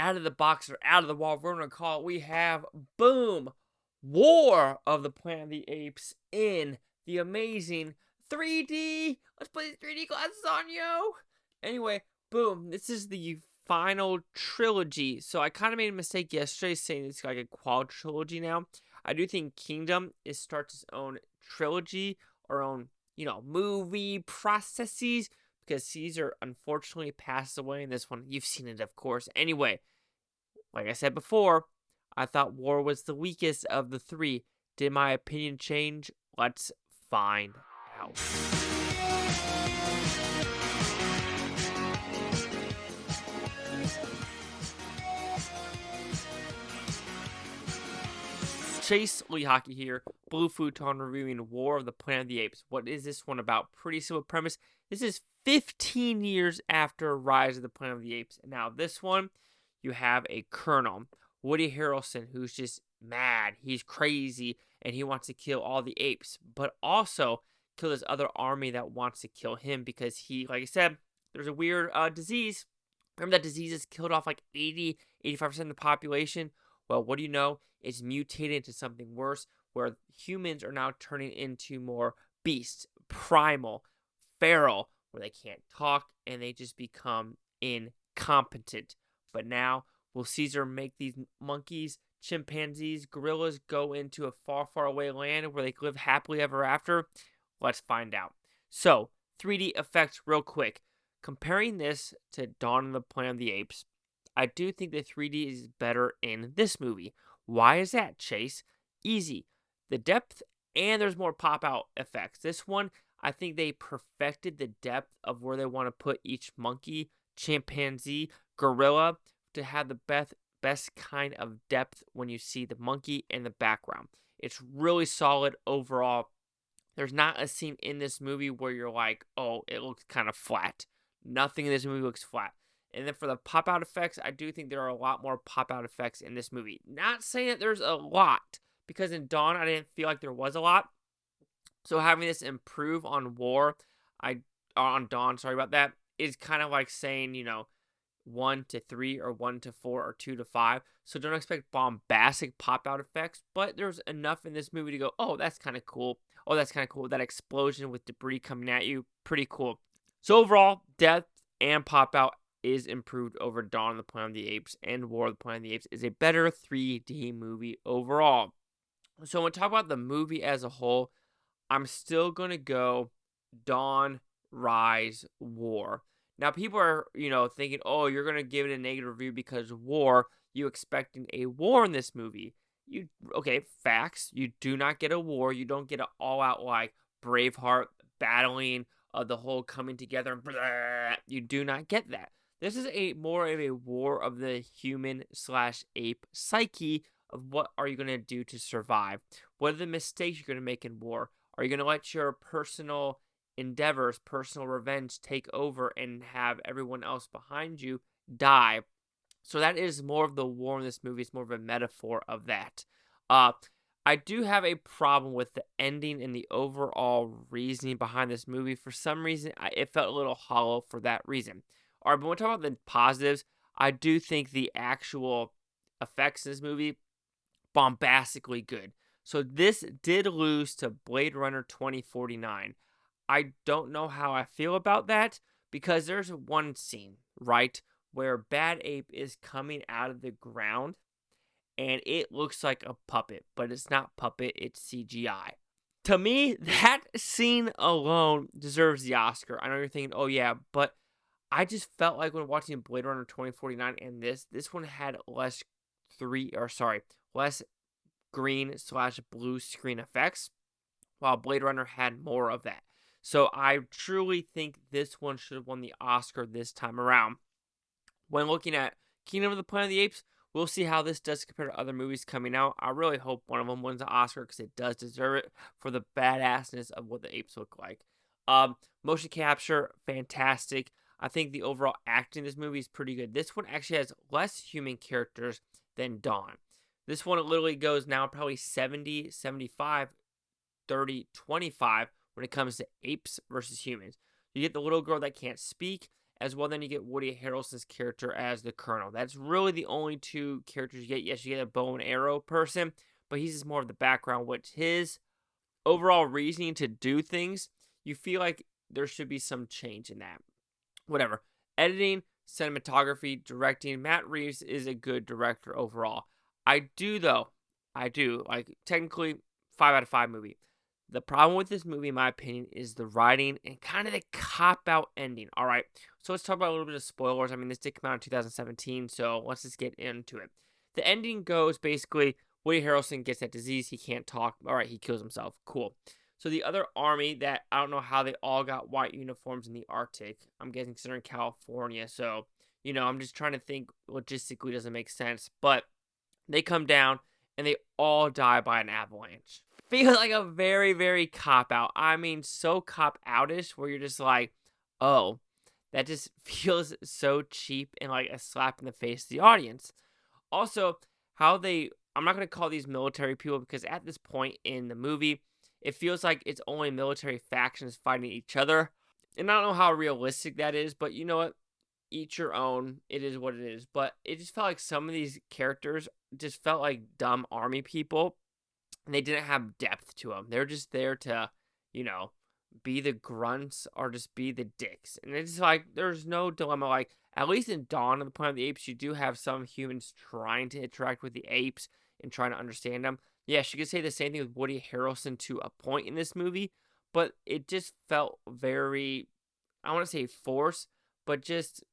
out of the box or out of the wall, we're going to call it, we have, boom, War of the Planet of the Apes in the amazing 3D. Let's put these 3D glasses on, yo. Anyway, boom, this is the final trilogy. So I kind of made a mistake yesterday saying it's like a quadrilogy now. I do think Kingdom starts its own trilogy, or own, movie processes, because Caesar unfortunately passed away in this one. You've seen it, of course. Anyway, like I said before, I thought War was the weakest of the three. Did my opinion change? Let's find out. Chase Lee Hockey here, Blue Futon, reviewing War of the Planet of the Apes. What is this one about? Pretty simple premise. This is 15 years after Rise of the Planet of the Apes. Now, this one, you have a colonel, Woody Harrelson, who's just mad. He's crazy, and he wants to kill all the apes, but also kill this other army that wants to kill him because he, like I said, there's a weird disease. Remember that disease has killed off like 85% of the population? Well, what do you know? It's mutated into something worse, where humans are now turning into more beasts, primal, feral, where they can't talk and they just become incompetent. But now, will Caesar make these monkeys, chimpanzees, gorillas go into a far, far away land where they live happily ever after? Let's find out. So, 3D effects real quick. Comparing this to Dawn of the Planet of the Apes, I do think the 3D is better in this movie. Why is that, Chase? Easy. The depth, and there's more pop-out effects. This one, I think they perfected the depth of where they want to put each monkey, chimpanzee, gorilla, to have the best kind of depth when you see the monkey in the background. It's really solid overall. There's not a scene in this movie where you're like, oh, it looks kind of flat. Nothing in this movie looks flat. And then for the pop-out effects, I do think there are a lot more pop-out effects in this movie. Not saying that there's a lot, because in Dawn, I didn't feel like there was a lot. So having this improve on on Dawn, sorry about that, is kind of like saying, 1 to 3 or 1 to 4 or 2 to 5. So don't expect bombastic pop-out effects, but there's enough in this movie to go, oh, that's kind of cool. Oh, that's kind of cool. That explosion with debris coming at you, pretty cool. So overall, depth and pop-out is improved over Dawn of the Planet of the Apes, and War of the Planet of the Apes is a better 3D movie overall. So when we talk about the movie as a whole, I'm still going to go Dawn, Rise, War. Now, people are, thinking, oh, you're going to give it a negative review because War, you expecting a war in this movie. Okay, facts. You do not get a war. You don't get an all-out, like, Braveheart battling, the whole coming together. Blah. You do not get that. This is more of a war of the human/ape psyche of what are you going to do to survive? What are the mistakes you're going to make in war? Are you going to let your personal endeavors, personal revenge take over and have everyone else behind you die? So that is more of the war in this movie. It's more of a metaphor of that. I do have a problem with the ending and the overall reasoning behind this movie. For some reason, it felt a little hollow for that reason. All right, but when we talk about the positives, I do think the actual effects in this movie, bombastically good. So this did lose to Blade Runner 2049. I don't know how I feel about that, because there's one scene, right, where Bad Ape is coming out of the ground, and it looks like a puppet, but it's not puppet, it's CGI. To me, that scene alone deserves the Oscar. I know you're thinking, oh yeah, but I just felt like when watching Blade Runner 2049 and this one had less green/blue screen effects, while Blade Runner had more of that. So I truly think this one should have won the Oscar this time around. When looking at Kingdom of the Planet of the Apes, we'll see how this does compare to other movies coming out. I really hope one of them wins the Oscar, because it does deserve it for the badassness of what the apes look like. Motion capture, fantastic. I think the overall acting in this movie is pretty good. This one actually has less human characters than Dawn. This one literally goes now probably 70, 75, 30, 25 when it comes to apes versus humans. You get the little girl that can't speak, as well. Then you get Woody Harrelson's character as the Colonel. That's really the only two characters you get. Yes, you get a bow and arrow person, but he's just more of the background, which his overall reasoning to do things, you feel like there should be some change in that. Whatever. Editing, cinematography, directing. Matt Reeves is a good director overall. I do, like, technically, 5 out of 5 movie. The problem with this movie, in my opinion, is the writing and kind of the cop-out ending. All right, so let's talk about a little bit of spoilers. I mean, this did come out in 2017, so let's just get into it. The ending goes basically, Woody Harrelson gets that disease. He can't talk. All right, he kills himself. Cool. So the other army that, I don't know how they all got white uniforms in the Arctic. I'm guessing considering California. So, I'm just trying to think logistically doesn't make sense. But they come down and they all die by an avalanche. Feels like a very, very cop-out. I mean, so cop-outish where you're just like, oh, that just feels so cheap and like a slap in the face to the audience. Also, I'm not going to call these military people because at this point in the movie, it feels like it's only military factions fighting each other. And I don't know how realistic that is, but you know what? Each your own. It is what it is. But it just felt like some of these characters just felt like dumb army people. And they didn't have depth to them. They're just there to, be the grunts or just be the dicks. And it's like, there's no dilemma. Like, at least in Dawn of the Planet of the Apes, you do have some humans trying to interact with the apes and trying to understand them. Yes, you could say the same thing with Woody Harrelson to a point in this movie, but it just felt very, I want to say forced, but just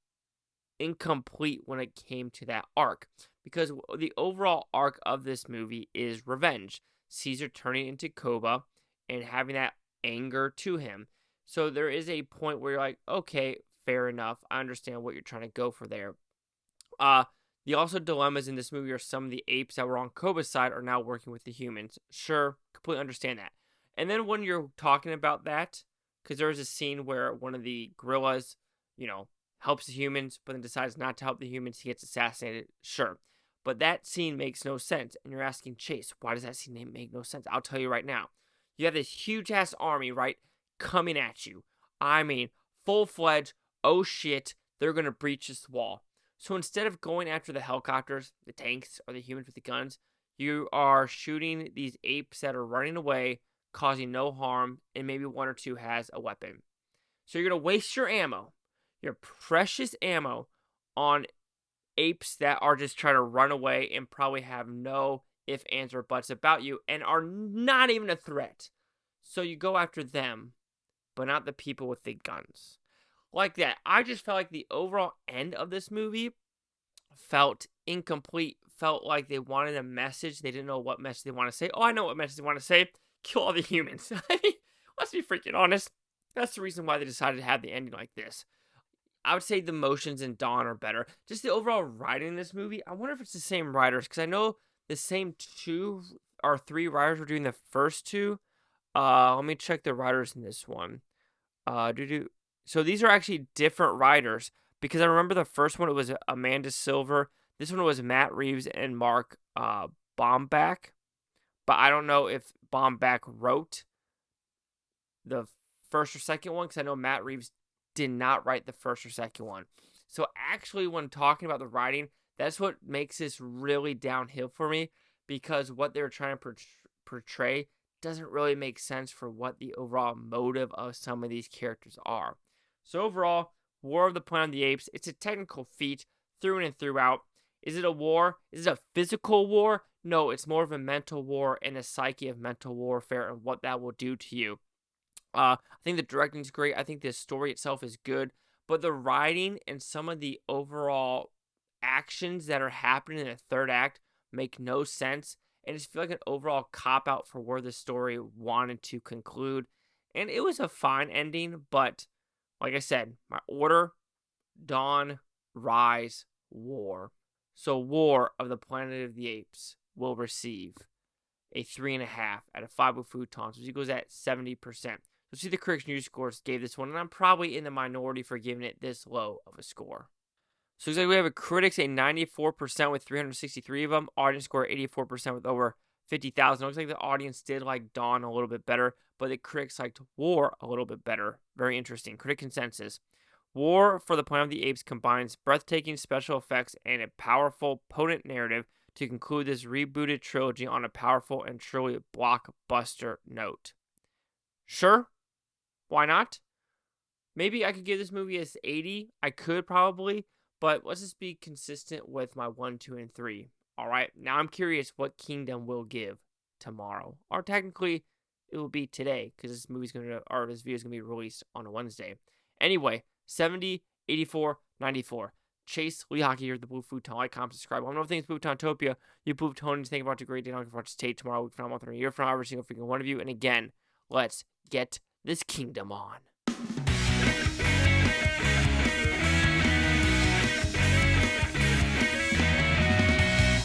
incomplete when it came to that arc. Because the overall arc of this movie is revenge. Caesar turning into Koba and having that anger to him. So there is a point where you're like, okay, fair enough. I understand what you're trying to go for there. The also dilemmas in this movie are some of the apes that were on Koba's side are now working with the humans. Sure, completely understand that. And then when you're talking about that, because there's a scene where one of the gorillas, helps the humans, but then decides not to help the humans, he gets assassinated. Sure. But that scene makes no sense. And you're asking, Chase, why does that scene make no sense? I'll tell you right now. You have this huge-ass army, right, coming at you. I mean, full-fledged, oh shit, they're going to breach this wall. So instead of going after the helicopters, the tanks, or the humans with the guns, you are shooting these apes that are running away, causing no harm, and maybe one or two has a weapon. So you're going to waste your ammo, your precious ammo, on apes that are just trying to run away and probably have no ifs, ands, or buts about you and are not even a threat. So you go after them, but not the people with the guns. Like that. I just felt like the overall end of this movie felt incomplete. Felt like they wanted a message. They didn't know what message they want to say. Oh, I know what message they want to say. Kill all the humans. I mean, let's be freaking honest. That's the reason why they decided to have the ending like this. I would say the motions in Dawn are better. Just the overall writing in this movie. I wonder if it's the same writers. Because I know the same 2 or 3 writers were doing the first 2. Let me check the writers in this one. So these are actually different writers because I remember the first one, it was Amanda Silver. This one was Matt Reeves and Mark Baumbach. But I don't know if Baumbach wrote the first or second one because I know Matt Reeves did not write the first or second one. So actually, when talking about the writing, that's what makes this really downhill for me because what they were trying to portray doesn't really make sense for what the overall motive of some of these characters are. So overall, War of the Planet of the Apes, it's a technical feat through and throughout. Is it a war? Is it a physical war? No, it's more of a mental war and a psyche of mental warfare and what that will do to you. I think the directing is great. I think the story itself is good. But the writing and some of the overall actions that are happening in the third act make no sense. And just feel like an overall cop-out for where the story wanted to conclude. And it was a fine ending, but like I said, my order, Dawn, Rise, War. So War of the Planet of the Apes will receive a 3.5 out of 5 with Futons, which equals at 70%. So see the critics' news scores gave this one, and I'm probably in the minority for giving it this low of a score. So we have a critics a 94% with 363 of them. Audience score 84% with over 50,000. Looks like the audience did like Dawn a little bit better, but the critics liked War a little bit better. Very interesting. Critic consensus. War for the Planet of the Apes combines breathtaking special effects and a powerful, potent narrative to conclude this rebooted trilogy on a powerful and truly blockbuster note. Sure, why not? Maybe I could give this movie a 80. I could probably, but let's just be consistent with my 1, 2, and 3. All right, now I'm curious what Kingdom will give tomorrow, or technically it will be today because this video is gonna be released on a Wednesday. Anyway, 70, 84, 94. Chase Lee Hockey here at the Blue Futon. Like, comment, subscribe. Let me know things Blue-Topia. You Blue Futonians, think about a great day. Don't forget to stay tomorrow, week from now, month, and a year from now, every single freaking one of you. And again, let's get this kingdom on.